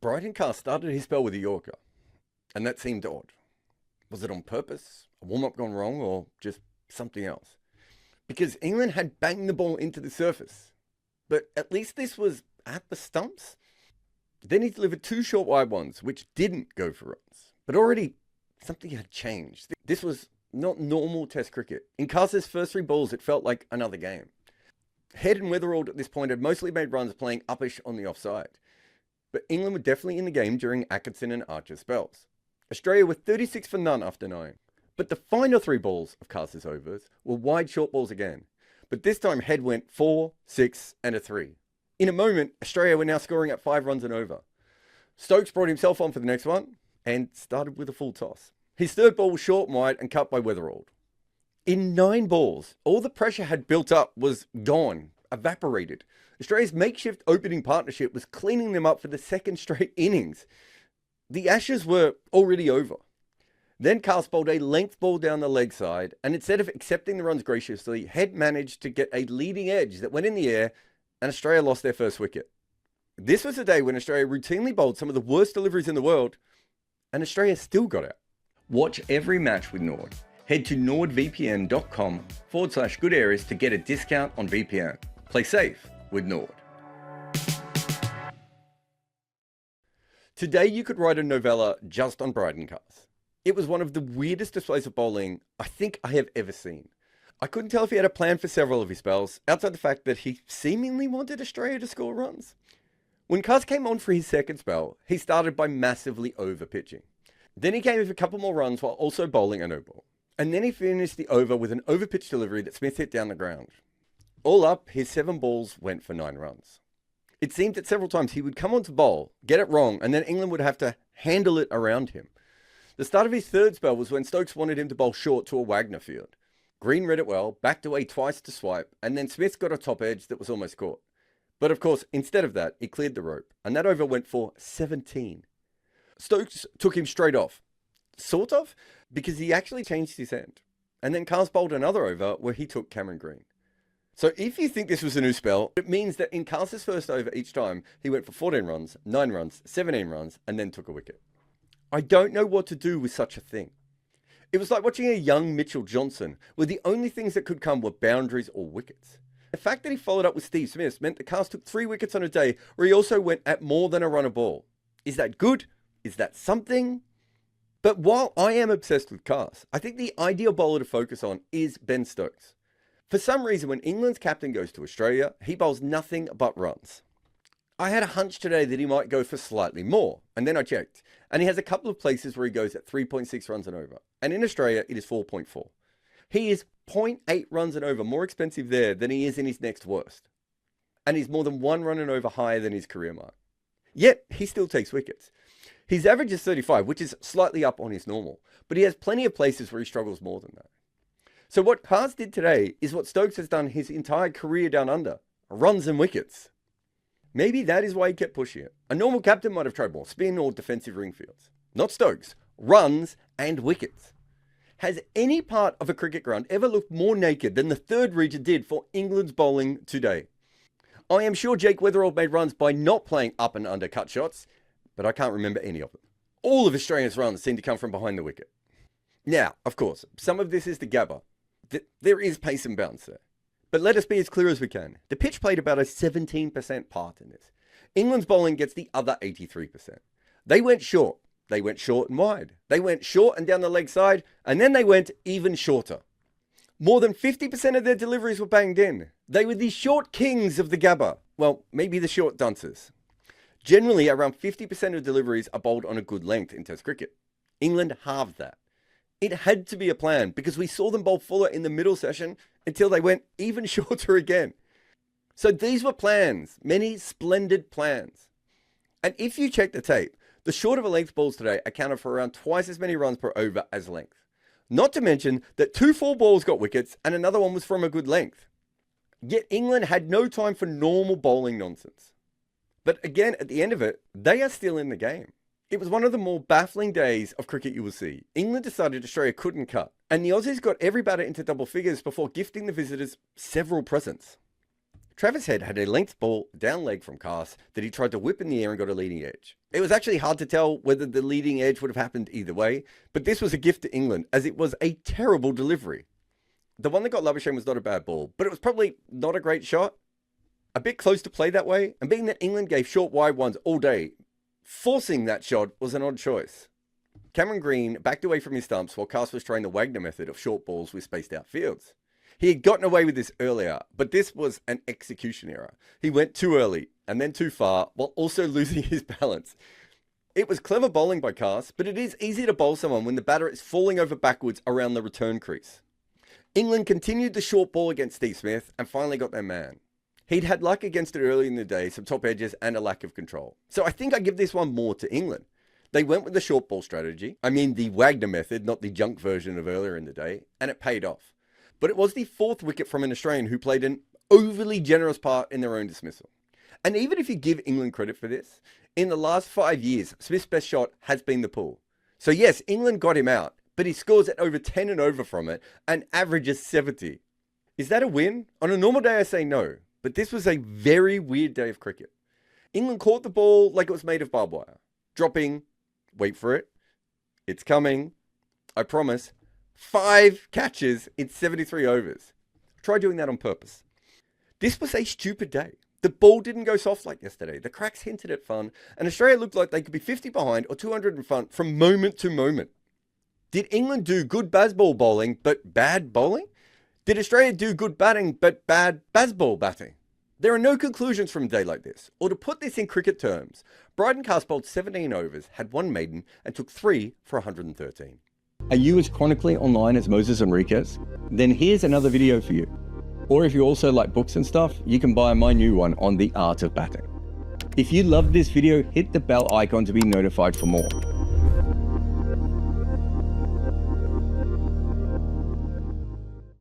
Brydon Carr started his spell with a Yorker, and that seemed odd. Was it on purpose, a warm-up gone wrong, or just something else? Because England had banged the ball into the surface, but at least this was at the stumps. Then he delivered two short wide ones, which didn't go for runs. But already something had changed. This was not normal Test cricket. In Carr's first three balls, it felt like another game. Head and Weatherald at this point had mostly made runs playing uppish on the offside. But England were definitely in the game during Atkinson and Archer's spells. Australia were 36 for none after 9. But the final three balls of Carr's overs were wide short balls again. But this time Head went 4, 6 and a 3. In a moment, Australia were now scoring at 5 runs and over. Stokes brought himself on for the next one and started with a full toss. His third ball was short and wide and cut by Weatherald. In 9 balls, all the pressure had built up was gone, evaporated. Australia's makeshift opening partnership was cleaning them up for the second straight innings. The Ashes were already over. Then Carr bowled a length ball down the leg side, and instead of accepting the runs graciously, Head managed to get a leading edge that went in the air, and Australia lost their first wicket. This was a day when Australia routinely bowled some of the worst deliveries in the world, and Australia still got out. Watch every match with Nord. Head to nordvpn.com/good areas to get a discount on VPN. Play safe with Nord. Today you could write a novella just on Brydon Carr. It was one of the weirdest displays of bowling I think I have ever seen. I couldn't tell if he had a plan for several of his spells, outside the fact that he seemingly wanted Australia to score runs. When Carr came on for his second spell, he started by massively over-pitching. Then he came with a couple more runs while also bowling a no ball. And then he finished the over with an over-pitch delivery that Smith hit down the ground. All up, his 7 balls went for 9 runs. It seemed that several times he would come on to bowl, get it wrong, and then England would have to handle it around him. The start of his third spell was when Stokes wanted him to bowl short to a Wagner field. Green read it well, backed away twice to swipe, and then Smith got a top edge that was almost caught. But of course, instead of that, he cleared the rope, and that over went for 17. Stokes took him straight off. Sort of, because he actually changed his end. And then Carr bowled another over where he took Cameron Green. So if you think this was a new spell, it means that in Carr's first over each time, he went for 14 runs, 9 runs, 17 runs, and then took a wicket. I don't know what to do with such a thing. It was like watching a young Mitchell Johnson, where the only things that could come were boundaries or wickets. The fact that he followed up with Steve Smith meant that Carr took 3 wickets on a day where he also went at more than a run a ball. Is that good? Is that something? But while I am obsessed with Carr, I think the ideal bowler to focus on is Ben Stokes. For some reason, when England's captain goes to Australia, he bowls nothing but runs. I had a hunch today that he might go for slightly more, and then I checked. And he has a couple of places where he goes at 3.6 runs and over. And in Australia, it is 4.4. He is 0.8 runs and over more expensive there than he is in his next worst. And he's more than 1 run and over higher than his career mark. Yet, he still takes wickets. His average is 35, which is slightly up on his normal. But he has plenty of places where he struggles more than that. So what Carr did today is what Stokes has done his entire career down under. Runs and wickets. Maybe that is why he kept pushing it. A normal captain might have tried more spin or defensive ring fields. Not Stokes. Runs and wickets. Has any part of a cricket ground ever looked more naked than the third region did for England's bowling today? I am sure Jake Weatherald made runs by not playing up and under cut shots, but I can't remember any of them. All of Australia's runs seem to come from behind the wicket. Now, of course, some of this is the Gabba. There is pace and bounce there. But let us be as clear as we can. The pitch played about a 17% part in this. England's bowling gets the other 83%. They went short. They went short and wide. They went short and down the leg side, and then they went even shorter. More than 50% of their deliveries were banged in. They were the short kings of the Gabba. Well, maybe the short dunces. Generally, around 50% of deliveries are bowled on a good length in Test cricket. England halved that. It had to be a plan because we saw them bowl fuller in the middle session until they went even shorter again. So these were plans, many splendid plans. And if you check the tape, the short of a length balls today accounted for around twice as many runs per over as length. Not to mention that 2 full balls got wickets and another one was from a good length. Yet England had no time for normal bowling nonsense. But again, at the end of it, they are still in the game. It was one of the more baffling days of cricket you will see. England decided Australia couldn't cut, and the Aussies got every batter into double figures before gifting the visitors several presents. Travis Head had a length ball down leg from Cast that he tried to whip in the air and got a leading edge. It was actually hard to tell whether the leading edge would have happened either way, but this was a gift to England as it was a terrible delivery. The one that got Labuschagne was not a bad ball, but it was probably not a great shot. A bit close to play that way, and being that England gave short wide ones all day, forcing that shot was an odd choice. Cameron Green backed away from his stumps while Cast was trying the Wagner method of short balls with spaced out fields. He had gotten away with this earlier, but this was an execution error. He went too early and then too far while also losing his balance. It was clever bowling by Cast, but it is easy to bowl someone when the batter is falling over backwards around the return crease. England continued the short ball against Steve Smith and finally got their man. He'd had luck against it early in the day, some top edges and a lack of control. So I think I give this one more to England. They went with the short ball strategy. I mean the Wagner method, not the junk version of earlier in the day, and it paid off. But it was the fourth wicket from an Australian who played an overly generous part in their own dismissal. And even if you give England credit for this, in the last 5 years, Smith's best shot has been the pull. So yes, England got him out, but he scores at over 10 and over from it and averages 70. Is that a win? On a normal day, I say no, but this was a very weird day of cricket. England caught the ball like it was made of barbed wire, dropping, wait for it, it's coming, I promise, 5 catches in 73 overs. Try doing that on purpose. This was a stupid day. The ball didn't go soft like yesterday. The cracks hinted at fun, and Australia looked like they could be 50 behind or 200 in front from moment to moment. Did England do good baseball bowling but bad bowling? Did Australia do good batting but bad baseball batting? There are no conclusions from a day like this. Or to put this in cricket terms, Bryden Cast bowled 17 overs, had 1 maiden, and took 3 for 113. Are you as chronically online as Moses Enriquez? Then here's another video for you. Or if you also like books and stuff, you can buy my new one on the art of batting. If you loved this video, hit the bell icon to be notified for more.